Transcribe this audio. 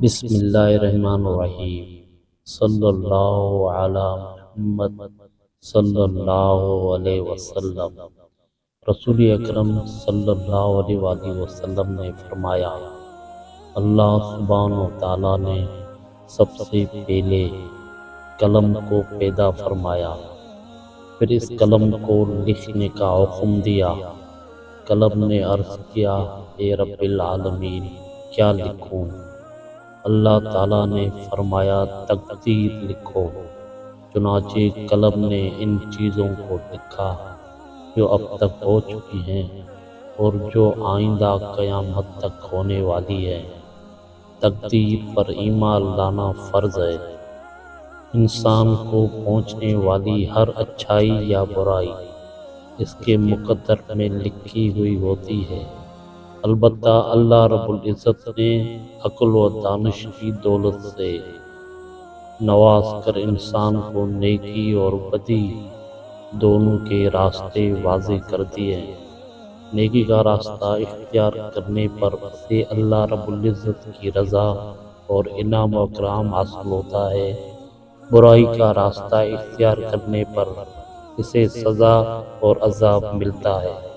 بسم اللہ الرحمن الرحیم صلی اللہ علی محمد صلی اللہ علیہ وسلم۔ رسول اکرم صلی اللہ علیہ وآلہ وسلم نے فرمایا، اللہ سبحانہ و تعالیٰ نے سب سے پہلے قلم کو پیدا فرمایا، پھر اس قلم کو لکھنے کا حکم دیا۔ قلم نے عرض کیا، اے رب العالمین، کیا لکھوں؟ اللہ تعالیٰ نے فرمایا، تقدیر لکھو۔ چنانچہ قلم نے ان چیزوں کو لکھا جو اب تک ہو چکی ہیں اور جو آئندہ قیامت تک ہونے والی ہے۔ تقدیر پر ایمان لانا فرض ہے۔ انسان کو پہنچنے والی ہر اچھائی یا برائی اس کے مقدر میں لکھی ہوئی ہوتی ہے۔ البتہ اللہ رب العزت نے عقل و دانش کی دولت سے نواز کر انسان کو نیکی اور بدی دونوں کے راستے واضح کر دیے۔ نیکی کا راستہ اختیار کرنے پر اسے اللہ رب العزت کی رضا اور انعام و اکرام حاصل ہوتا ہے۔ برائی کا راستہ اختیار کرنے پر اسے سزا اور عذاب ملتا ہے۔